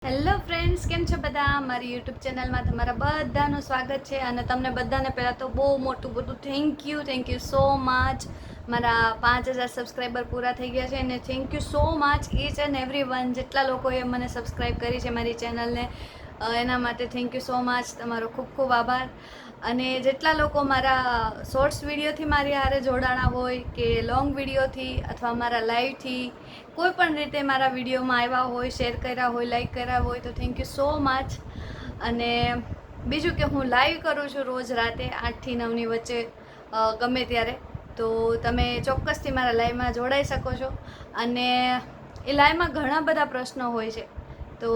Hello friends, કેમ છો બધા? મારી યુટ્યુબ ચેનલમાં તમારા બધાનું સ્વાગત છે. અને તમને બધાને પહેલાં તો બહુ મોટું બધું થેન્ક યુ સો મચ. મારા 5000 સબસ્ક્રાઈબર પૂરા થઈ ગયા છે અને thank you so much each and every one જેટલા લોકોએ મને સબસ્ક્રાઈબ કરી છે મારી ચેનલને. એના માટે થેન્ક યુ સો મચ, તમારો ખૂબ ખૂબ આભાર. અને જેટલા લોકો મારા શોર્ટ્સ વિડીયોથી મારી હારે જોડાણા હોય કે લોંગ વિડીયોથી અથવા મારા લાઈવથી કોઈ પણ રીતે મારા વિડીયોમાં આવ્યા હોય, શેર કર્યા હોય, લાઈક કર્યા હોય તો થેન્ક યુ સો મચ. અને બીજું કે હું લાઈવ કરું છું રોજ રાતે 8 થી 9ની વચ્ચે, ગમે ત્યારે. તો તમે ચોક્કસથી મારા લાઈવમાં જોડાઈ શકો છો. અને એ લાઈવમાં ઘણા બધા પ્રશ્નો હોય છે, તો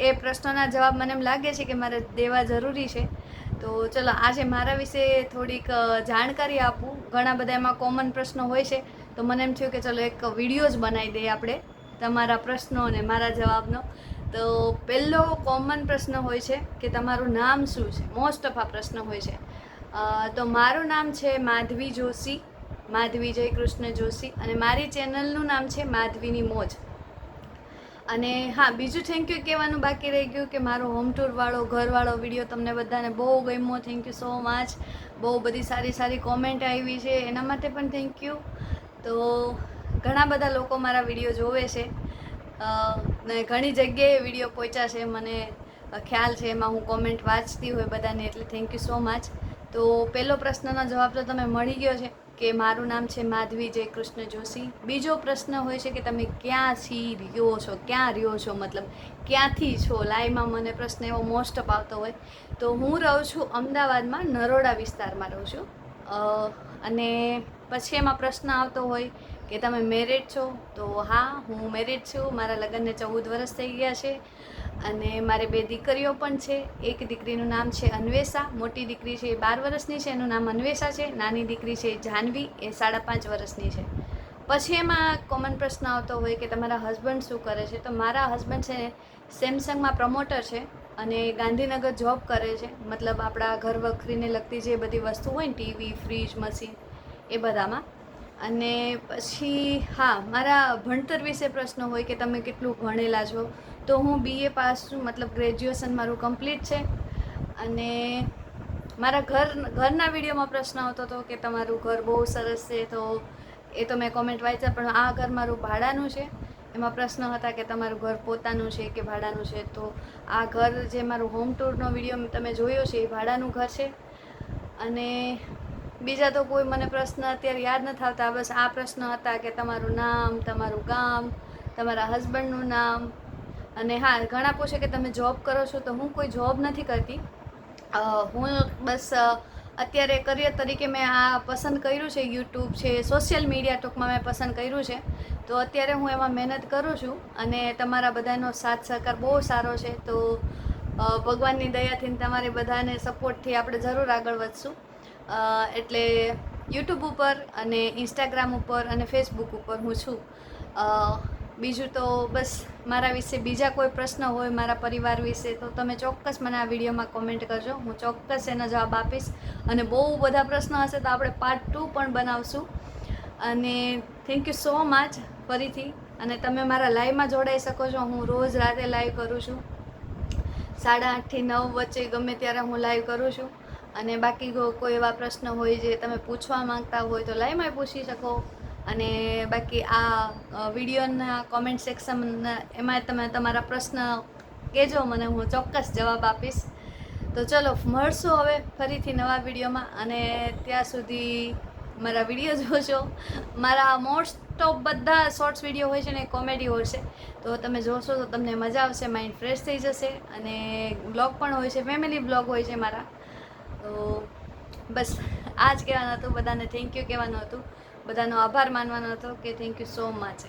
એ પ્રશ્નોના જવાબ મને એમ લાગે છે કે મારે દેવા જરૂરી છે. તો ચલો આજે મારા વિશે થોડીક જાણકારી આપું. ઘણા બધા એમાં કોમન પ્રશ્નો હોય છે, તો મને એમ થયું કે ચલો એક વિડીયો જ બનાવી દઈએ આપણે તમારા પ્રશ્નો અને મારા જવાબનો. તો પહેલો કોમન પ્રશ્ન હોય છે કે તમારું નામ શું છે. મોસ્ટ ઓફ આ પ્રશ્ન હોય છે. તો મારું નામ છે માધવી જોશી, માધવી જયકૃષ્ણ જોશી, અને મારી ચેનલનું નામ છે માધવીની મોજ. અને હા, બીજું થેન્ક યુ કહેવાનું બાકી રહી ગયું કે મારો હોમ ટૂરવાળો ઘરવાળો વિડીયો તમને બધાને બહુ ગમ્યો. Thank you so much. બહુ બધી સારી સારી કોમેન્ટ આવી છે, એના માટે પણ થેન્ક યુ. તો ઘણા બધા લોકો મારા વિડીયો જોવે છે ને ઘણી જગ્યાએ વિડીયો પહોંચ્યા છે, મને ખ્યાલ છે. એમાં હું કોમેન્ટ વાંચતી હોય બધાને, એટલે થેન્ક યુ સો મચ. તો પહેલો પ્રશ્નનો જવાબ તો તમે મળી ગયો છે કે મારું નામ છે માધવી જયકૃષ્ણ જોશી. બીજો પ્રશ્ન હોય છે કે તમે ક્યાંથી રહ્યો છો, ક્યાં રહ્યો છો, મતલબ ક્યાંથી છો. લાઈવમાં મને પ્રશ્ન એવો મોસ્ટ ઓફ આવતો હોય. તો હું રહું છું અમદાવાદમાં, નરોડા વિસ્તારમાં રહું છું. અને પછી એમાં પ્રશ્ન આવતો હોય કે તમે મેરિડ છો. તો હા, હું મેરિડ છું. મારા લગ્નને 14 વર્ષ થઈ ગયા છે અને મારે 2 દીકરીઓ પણ છે. એક દીકરીનું નામ છે અન્વેષા, મોટી દીકરી છે એ 12 વર્ષની છે, એનું નામ અન્વેષા છે. નાની દીકરી છે જાહ્નવી, એ 5.5 વર્ષની છે. પછી એમાં કોમન પ્રશ્ન આવતો હોય કે તમારા હસબન્ડ શું કરે છે. તો મારા હસબન્ડ છે ને સેમસંગમાં પ્રમોટર છે અને ગાંધીનગર જોબ કરે છે. મતલબ આપણા ઘર વખરીને લગતી જે બધી વસ્તુ હોય ને, ટીવી, ફ્રીજ, મશીન, એ બધામાં. અને પછી હા, મારા ભણતર વિશે પ્રશ્ન હોય કે તમે કેટલું ભણેલા છો. તો હું BA પાસ છું, મતલબ ગ્રેજ્યુએશન મારું કમ્પ્લીટ છે. અને મારા ઘરના વિડીયોમાં પ્રશ્ન આવતો હતો કે તમારું ઘર બહુ સરસ છે. તો એ તો મેં કોમેન્ટ વાંચ્યા, પણ આ ઘર મારું ભાડાનું છે. એમાં પ્રશ્ન હતા કે તમારું ઘર પોતાનું છે કે ભાડાનું છે. તો આ ઘર જે મારું હોમ ટૂરનો વિડીયો તમે જોયો છે એ ભાડાનું ઘર છે. અને બીજા તો કોઈ મને પ્રશ્ન અત્યારે યાદ નથી આવતા. બસ આ પ્રશ્ન હતા કે તમારું નામ, તમારું ગામ, તમારા હસબન્ડનું નામ. અને હા, ઘણા પૂછે કે તમે જોબ કરો છો. તો હું કોઈ જોબ નથી કરતી. હું બસ અત્યારે કરિયર તરીકે મેં આ પસંદ કર્યું છે. યુટ્યુબ છે, સોશિયલ મીડિયા ટૂંકમાં મેં પસંદ કર્યું છે. તો અત્યારે હું એમાં મહેનત કરું છું અને તમારા બધાનો સાથ સહકાર બહુ સારો છે. તો ભગવાનની દયાથી તમારે બધાને સપોર્ટથી આપણે જરૂર આગળ વધશું. એટલે યુટ્યુબ ઉપર અને ઇન્સ્ટાગ્રામ ઉપર અને ફેસબુક ઉપર હું છું. બીજું તો બસ મારા વિશે બીજા કોઈ પ્રશ્ન હોય મારા પરિવાર વિશે, તો તમે ચોક્કસ મને આ વિડીયોમાં કોમેન્ટ કરજો. હું ચોક્કસ એનો જવાબ આપીશ. અને બહુ બધા પ્રશ્નો હશે તો આપણે પાર્ટ 2 પણ બનાવશું. અને થેન્ક યુ સો મચ ફરીથી. અને તમે મારા લાઈવમાં જોડાઈ શકો છો. હું રોજ રાતે લાઈવ કરું છું 8:30 થી 9 વચ્ચે, ગમે ત્યારે હું લાઈવ કરું છું. અને બાકી કોઈ એવા પ્રશ્ન હોય જે તમે પૂછવા માંગતા હોય તો લાઈવમાં પૂછી શકો. અને બાકી આ વિડીયોના કોમેન્ટ સેક્શન, એમાં તમે તમારા પ્રશ્ન કહેજો મને, હું ચોક્કસ જવાબ આપીશ. તો ચલો મળશું હવે ફરીથી નવા વિડીયોમાં. અને ત્યાં સુધી મારા વિડીયો જોશો. મારા મોસ્ટ ઓફ બધા શોર્ટ્સ વિડીયો હોય છે ને કોમેડી હોય છે. તો તમે જોશો તો તમને મજા આવશે, માઇન્ડ ફ્રેશ થઈ જશે. અને બ્લોગ પણ હોય છે, ફેમિલી બ્લોગ હોય છે મારા. તો બસ આ જ કહેવાનું હતું. બધાને થેન્ક યુ કહેવાનું હતું, બધાનો આભાર માનવાનો હતો કે થેન્ક યુ સો મચ.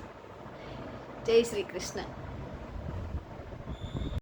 જય શ્રી કૃષ્ણ.